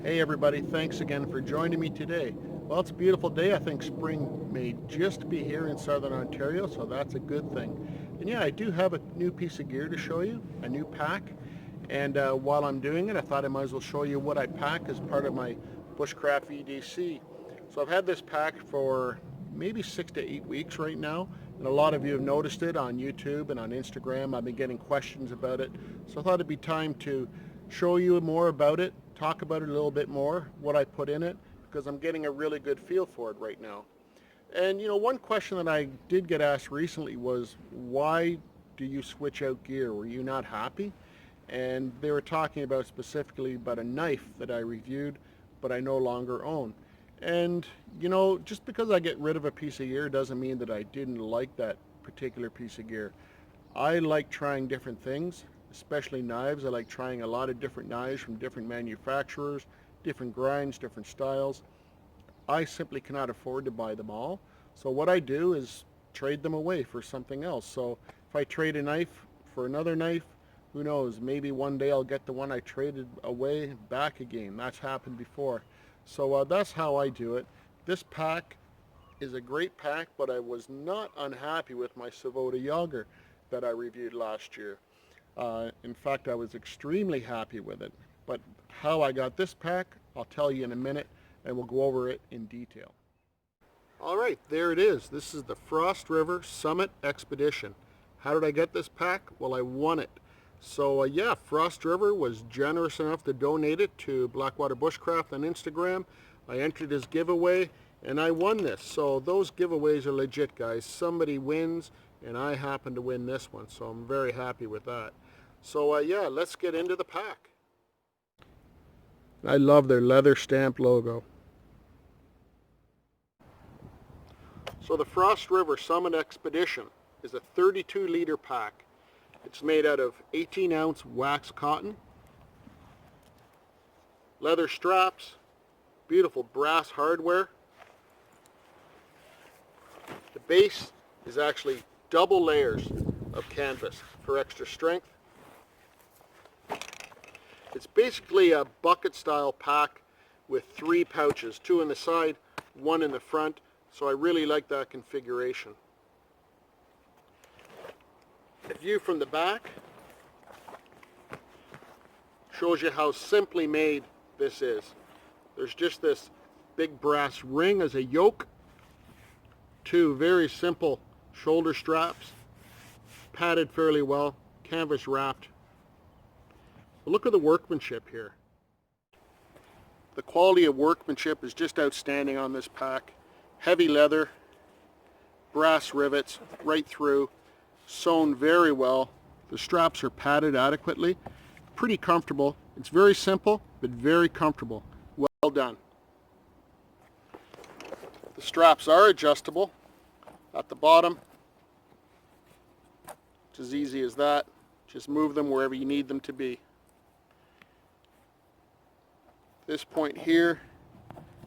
Hey everybody, thanks again for joining me today. Well, it's a beautiful day. I think spring may just be here in southern Ontario, so that's a good thing. And yeah, I do have a new piece of gear to show you, a new pack. And while I'm doing it, I thought I might as well show you what I pack as part of my Bushcraft EDC. So I've had this pack for maybe 6 to 8 weeks right now, and a lot of you have noticed it on YouTube and on Instagram. I've been getting questions about it, so I thought it'd be time to show you more about it, talk about it a little bit more, what I put in it, because I'm getting a really good feel for it right now. And you know, one question that I did get asked recently was, why do you switch out gear? Were you not happy? And they were talking about specifically about a knife that I reviewed but I no longer own. And you know, just because I get rid of a piece of gear doesn't mean that I didn't like that particular piece of gear. I like trying different things, especially knives. I like trying a lot of different knives from different manufacturers, different grinds, different styles. I simply cannot afford to buy them all. So what I do is trade them away for something else. So if I trade a knife for another knife, who knows, maybe one day I'll get the one I traded away back again. That's happened before. So that's how I do it. This pack is a great pack, but I was not unhappy with my Savota Yager that I reviewed last year. In fact, I was extremely happy with it. But how I got this pack, I'll tell you in a minute, and we'll go over it in detail. All right, there it is. This is the Frost River Summit Expedition. How did I get this pack? Well, I won it. So yeah, Frost River was generous enough to donate it to Blackwater Bushcraft on Instagram. I entered his giveaway and I won this. So those giveaways are legit, guys. Somebody wins and I happen to win this one. So I'm very happy with that. So yeah, let's get into the pack. I love their leather stamp logo. So the Frost River Summit Expedition is a 32-liter pack. It's made out of 18-ounce wax cotton, leather straps, beautiful brass hardware. The base is actually double layers of canvas for extra strength. It's basically a bucket style pack with 3 pouches, 2 in the side, 1 in the front, so I really like that configuration. The view from the back shows you how simply made this is. There's just this big brass ring as a yoke, 2 very simple shoulder straps, padded fairly well, canvas wrapped. But look at the workmanship here. The quality of workmanship is just outstanding on this pack. Heavy leather, brass rivets right through, sewn very well. The straps are padded adequately. Pretty comfortable. It's very simple, but very comfortable. Well done. The straps are adjustable at the bottom. It's as easy as that. Just move them wherever you need them to be. This point here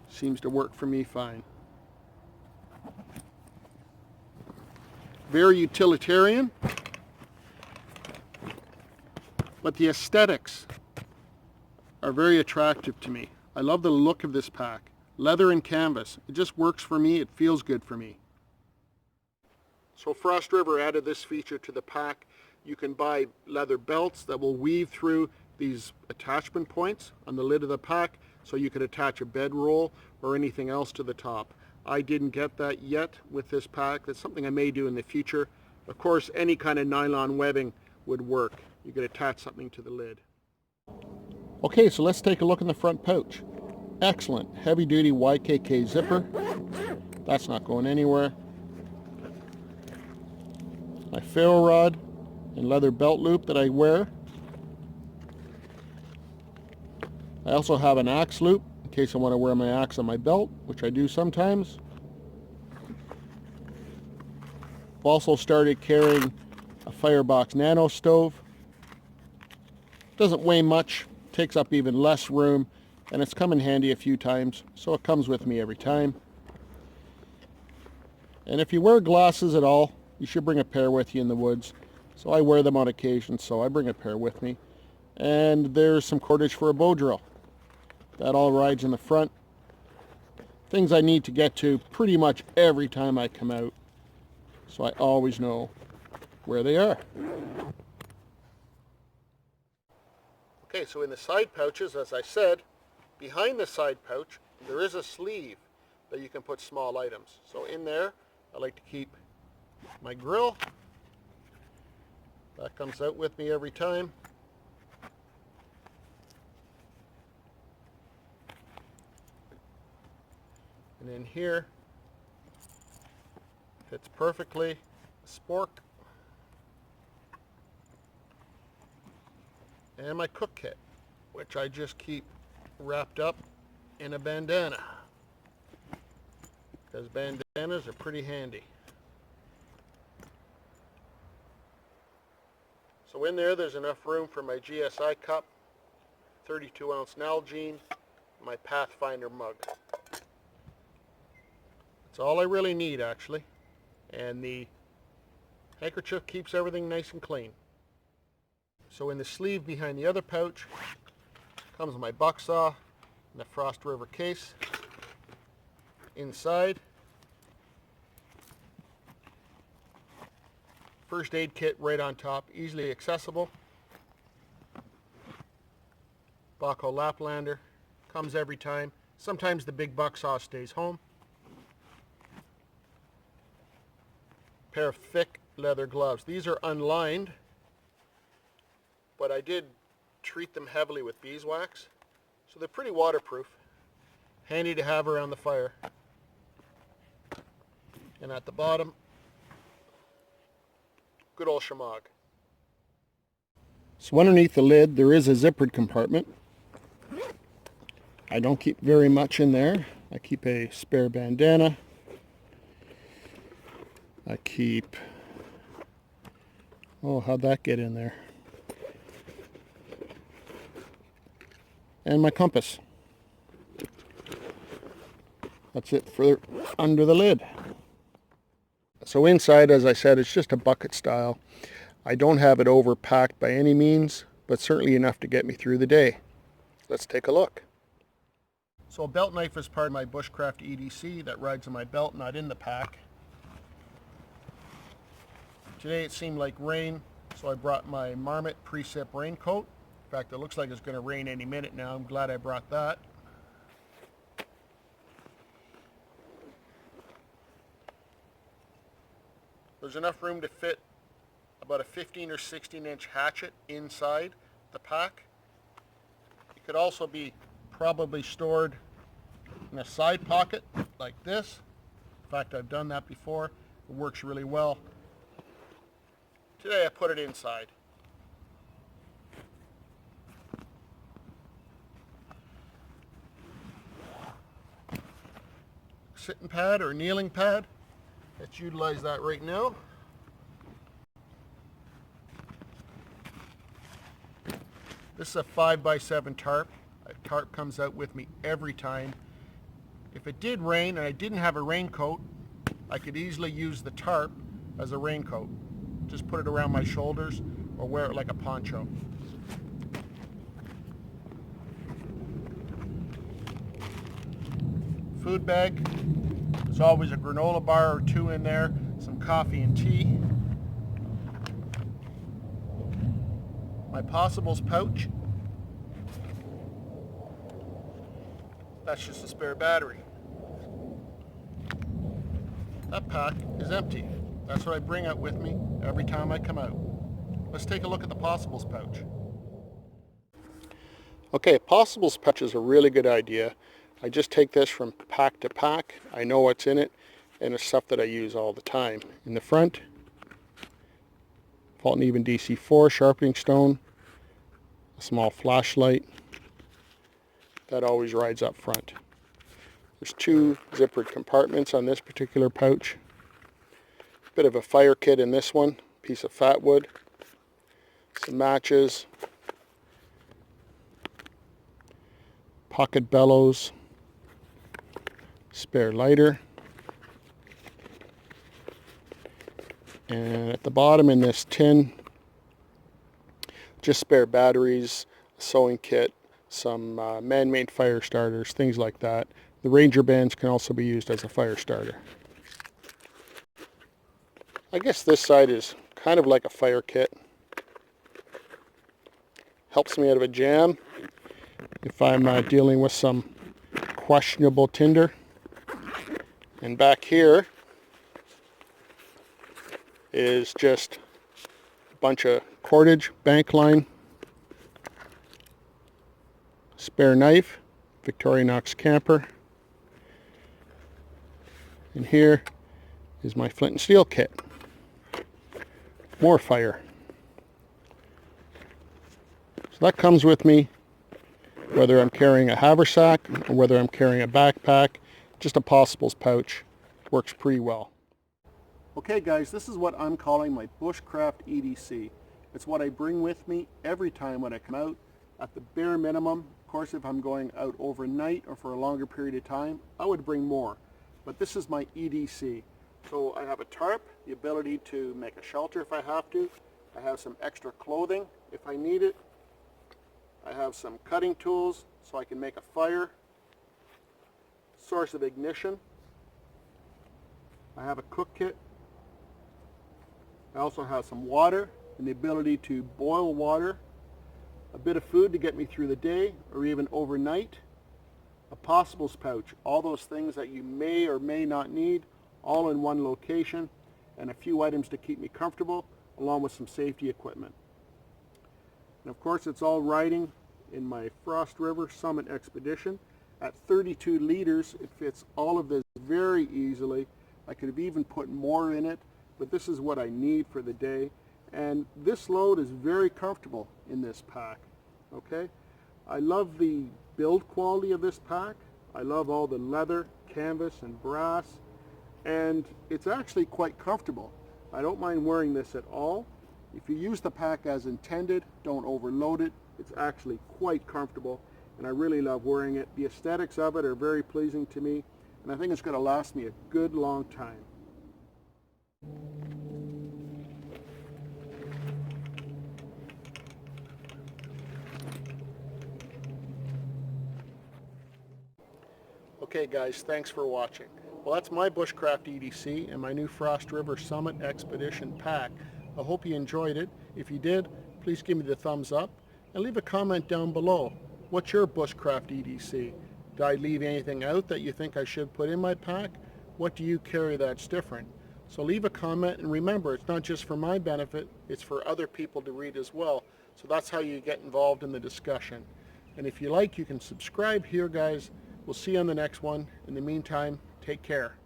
seems to work for me fine. Very utilitarian, but the aesthetics are very attractive to me. I love the look of this pack. Leather and canvas, it just works for me, it feels good for me. So Frost River added this feature to the pack. You can buy leather belts that will weave through these attachment points on the lid of the pack, so you could attach a bedroll or anything else to the top. I didn't get that yet with this pack. That's something I may do in the future. Of course, any kind of nylon webbing would work. You could attach something to the lid. Okay, so let's take a look in the front pouch. Excellent heavy-duty YKK zipper. That's not going anywhere. My ferro rod and leather belt loop that I wear. I also have an axe loop in case I want to wear my axe on my belt, which I do sometimes. I've also started carrying a Firebox Nano stove. Doesn't weigh much, takes up even less room, and it's come in handy a few times, so it comes with me every time. And if you wear glasses at all, you should bring a pair with you in the woods. So I wear them on occasion, so I bring a pair with me. And there's some cordage for a bow drill. That all rides in the front. Things I need to get to pretty much every time I come out, so I always know where they are. Okay, so in the side pouches, as I said, behind the side pouch, there is a sleeve that you can put small items. So in there, I like to keep my grill. That comes out with me every time. And in here, fits perfectly, a spork, and my cook kit, which I just keep wrapped up in a bandana, because bandanas are pretty handy. So in there's enough room for my GSI cup, 32-ounce Nalgene, my Pathfinder mug. That's all I really need, actually. And the handkerchief keeps everything nice and clean. So in the sleeve behind the other pouch comes my buck saw and the Frost River case. Inside, first aid kit right on top, easily accessible. Baco Laplander, comes every time. Sometimes the big buck saw stays home. Pair of thick leather gloves. These are unlined, but I did treat them heavily with beeswax, so they're pretty waterproof. Handy to have around the fire. And at the bottom, good old shamag. So underneath the lid there is a zippered compartment. I don't keep very much in there. I keep a spare bandana. I keep, oh, how'd that get in there? And my compass. That's it for under the lid. So inside, as I said, it's just a bucket style. I don't have it overpacked by any means, but certainly enough to get me through the day. Let's take a look. So a belt knife is part of my Bushcraft EDC that rides in my belt, not in the pack. Today it seemed like rain, so I brought my Marmot Precip Raincoat. In fact, it looks like it's going to rain any minute now. I'm glad I brought that. There's enough room to fit about a 15 or 16-inch hatchet inside the pack. It could also be probably stored in a side pocket like this. In fact, I've done that before. It works really well. Today I put it inside. Sitting pad or kneeling pad. Let's utilize that right now. This is a 5x7 tarp. A tarp comes out with me every time. If it did rain and I didn't have a raincoat, I could easily use the tarp as a raincoat. Just put it around my shoulders or wear it like a poncho. Food bag. There's always a granola bar or two in there, some coffee and tea. My possibles pouch. That's just a spare battery. That pack is empty. That's what I bring out with me every time I come out. Let's take a look at the possibles pouch. Okay, possibles pouch is a really good idea. I just take this from pack to pack. I know what's in it, and it's stuff that I use all the time. In the front, Fault and Even DC4 sharpening stone, a small flashlight. That always rides up front. There's two zippered compartments on this particular pouch. Bit of a fire kit in this one, piece of fat wood, some matches, pocket bellows, spare lighter, and at the bottom in this tin, just spare batteries, a sewing kit, some man-made fire starters, things like that. The Ranger bands can also be used as a fire starter. I guess this side is kind of like a fire kit. Helps me out of a jam if I'm dealing with some questionable tinder. And back here is just a bunch of cordage, bank line, spare knife, Victorinox camper, and here is my flint and steel kit. More fire. So that comes with me whether I'm carrying a haversack or whether I'm carrying a backpack. Just a possibles pouch works pretty well. Okay guys, this is what I'm calling my Bushcraft EDC. It's what I bring with me every time when I come out. At the bare minimum, of course, if I'm going out overnight or for a longer period of time, I would bring more. But this is my EDC. So I have a tarp, the ability to make a shelter if I have to. I have some extra clothing if I need it. I have some cutting tools so I can make a fire. Source of ignition. I have a cook kit. I also have some water and the ability to boil water. A bit of food to get me through the day or even overnight. A possibles pouch, all those things that you may or may not need, all in one location, and a few items to keep me comfortable, along with some safety equipment. And of course, it's all riding in my Frost River Summit Expedition. At 32 liters, it fits all of this very easily. I could have even put more in it, but this is what I need for the day. And this load is very comfortable in this pack, okay? I love the build quality of this pack. I love all the leather, canvas, and brass, and it's actually quite comfortable. I don't mind wearing this at all. If you use the pack as intended, don't overload it. It's actually quite comfortable, and I really love wearing it. The aesthetics of it are very pleasing to me, and I think it's going to last me a good long time. Okay guys, thanks for watching. Well, that's my Bushcraft EDC and my new Frost River Summit Expedition pack. I hope you enjoyed it. If you did, please give me the thumbs up and leave a comment down below. What's your Bushcraft EDC? Did I leave anything out that you think I should put in my pack? What do you carry that's different? So leave a comment, and remember, it's not just for my benefit, it's for other people to read as well. So that's how you get involved in the discussion. And if you like, you can subscribe here, guys. We'll see you on the next one. In the meantime, take care.